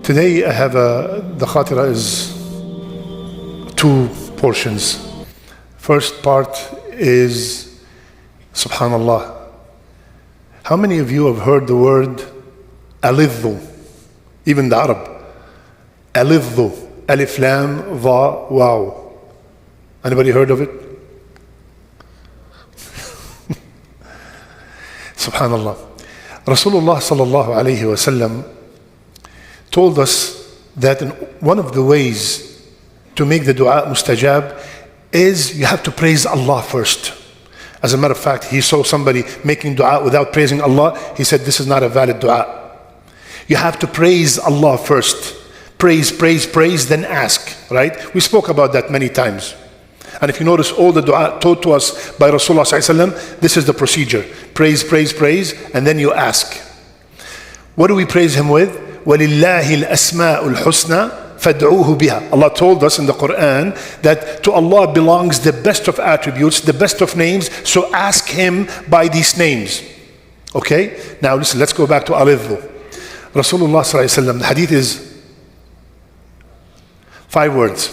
Today I have the khatira is two portions. First part is subhanallah. How many of you have heard the word alidhu? Even the Arab. Alidhu. Alif lam va waw. Anybody heard of it? Subhanallah. Rasulullah sallallahu alayhi wa sallam told us that one of the ways to make the dua mustajab is you have to praise Allah first. As a matter of fact, he saw somebody making dua without praising Allah. He said, this is not a valid dua. You have to praise Allah first. Praise, praise, praise, then ask, right? We spoke about that many times. And if you notice all the dua taught to us by Rasulullah sallallahu alaihi wasallam, this is the procedure. Praise, praise, praise, and then you ask. What do we praise Him with? وَلِلَّهِ الْأَسْمَاءُ الْحُسْنَى فَادْعُوهُ بِهَا. Allah told us in the Quran that to Allah belongs the best of attributes, the best of names, so ask Him by these names. Okay? Now listen, let's go back to alidhu. Rasulullah sallallahu alaihi wasallam, the hadith is 5 words.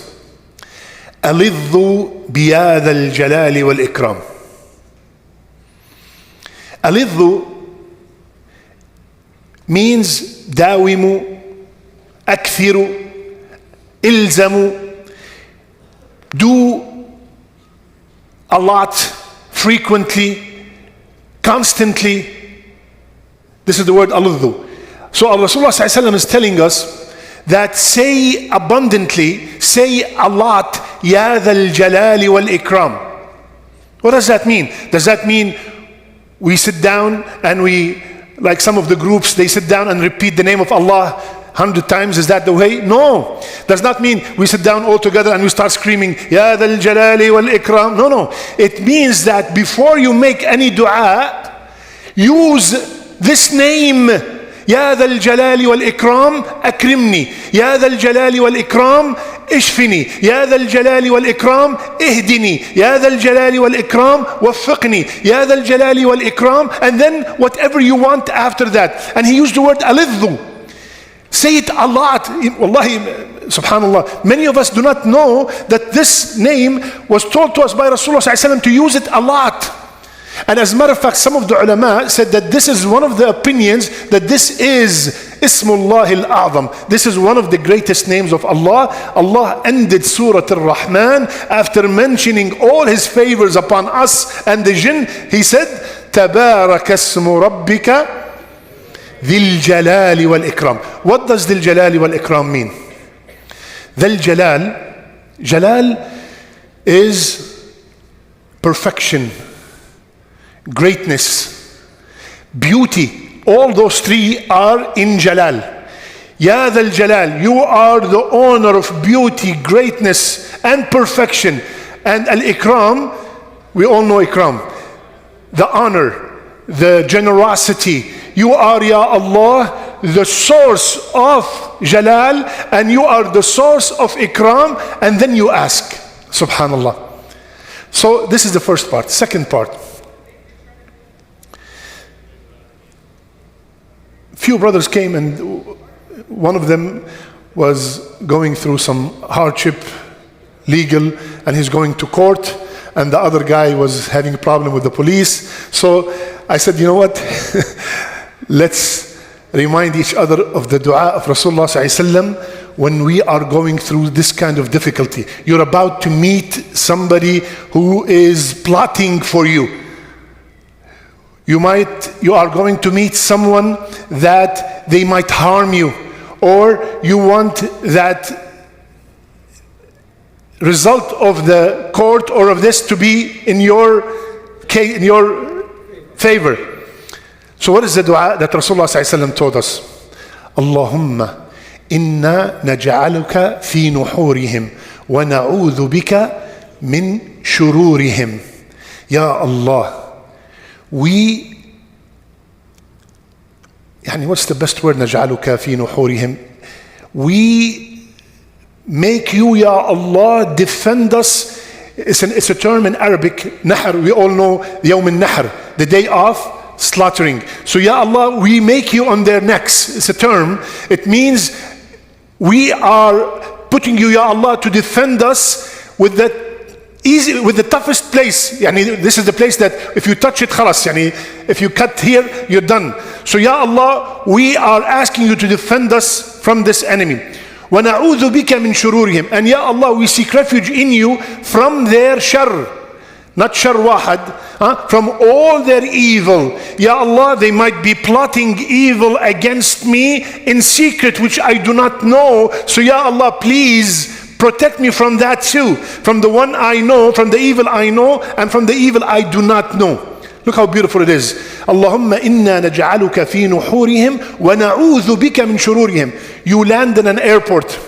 Alidhu biyad al-jalali wal-ikram. Alidhu means dawimu, akthiru, ilzamu, do a lot, frequently, constantly. This is the word alidhu. So Rasulullah sallallahu alaihi wasallam is telling us that say abundantly, say a lot, ya dhal jalali wal ikram. What does that mean? Does that mean we sit down and we, like some of the groups, they sit down and repeat the name of Allah 100 times? Is that the way? No. Does not mean we sit down all together and we start screaming, Ya dhal jalali wal ikram. No, no. It means that before you make any dua, use this name. Ya dhal jalali wal ikram, akrimni. Ya dhal jalali wal ikram, اشفني. يا ذا الجلال والإكرام اهدني. يا ذا الجلال والإكرام وفقني. يا ذا الجلال والإكرام, and then whatever you want after that. And he used the word alidhu. Say it a lot. Wallahi, subhanallah, many of us do not know that this name was told to us by Rasulullah sallallahu alaihi wasallam to use it a lot. And as a matter of fact, some of the ulama said that this is one of the opinions, that this is Ismullah al-A'zam. This is one of the greatest names of Allah. Allah ended Surah Ar-Rahman after mentioning all His favors upon us and the jinn. He said, تَبَارَكَ اسْمُ رَبِّكَ ذِي الْجَلَالِ وَالْإِكْرَامِ. What does ذِي الْجَلَالِ وَالْإِكْرَامِ mean? ذِي الْجَلَالِ, Jalal is perfection, greatness, beauty. All those three are in Jalal. Ya dhal Jalal, you are the owner of beauty, greatness, and perfection. And al-Ikram, we all know Ikram, the honor, the generosity. You are, Ya Allah, the source of Jalal, and you are the source of Ikram, and then you ask. Subhanallah. So this is the first part. Second part. Few brothers came, and one of them was going through some hardship, legal, and he's going to court, and the other guy was having a problem with the police. So I said, you know what, let's remind each other of the dua of Rasulullah sallallahu alaihi wasallam when we are going through this kind of difficulty. You're about to meet somebody who is plotting for you. You are going to meet someone that they might harm you, or you want that result of the court or of this to be in your favor. So what is the dua that Rasulullah sallallahu alaihi wasallam taught us? Allahumma inna naj'aluka fi nuhurihim wa na'udhu bika min shururihim. Ya Allah, what's the best word? نَجْعَلُكَ فِي نُحُورِهِمْ. We make you, Ya Allah, defend us. It's a term in Arabic, nahr. We all know Yawm al-Nahr, the day of slaughtering. So Ya Allah, we make you on their necks. It's a term. It means we are putting you, Ya Allah, to defend us with the toughest place. Yani, this is the place that if you touch it, khalas. Yani, if you cut here, you're done. So Ya Allah, we are asking you to defend us from this enemy. وَنَعُوذُ بِكَ مِنْ شُرُورِهِمْ. And Ya Allah, we seek refuge in you from their shar. Not shar wahad, from all their evil. Ya Allah, they might be plotting evil against me in secret, which I do not know. So Ya Allah, please protect me from that too. From the one I know, from the evil I know, and from the evil I do not know. Look how beautiful it is. Allahumma inna naj'aluka fi nuhurihim wa na'udhu bika min shururihim. You land in an airport.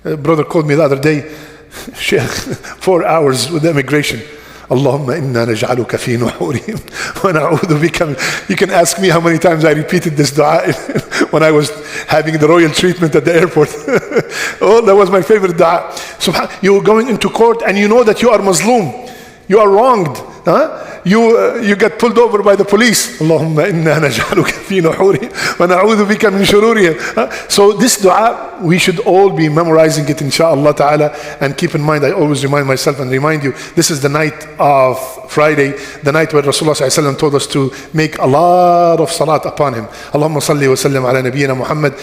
A brother called me the other day, Sheikh, 4 hours with the immigration. Allahumma inna naj'aluka fi nuhurihim wa na'udhu bika. You can ask me how many times I repeated this dua when I was having the royal treatment at the airport. Oh, that was my favorite dua. You were going into court and you know that you are Muslim. You are wronged. You get pulled over by the police. Allahumma inna naj'aluka fi nuhurihim wa na'udhu bika min shururihim. So this dua, we should all be memorizing it, inshaAllah ta'ala. And keep in mind, I always remind myself and remind you, this is the night of Friday, the night where Rasulullah ﷺ told us to make a lot of salat upon him. Allahumma salli wa sallim ala nabiyyina Muhammad.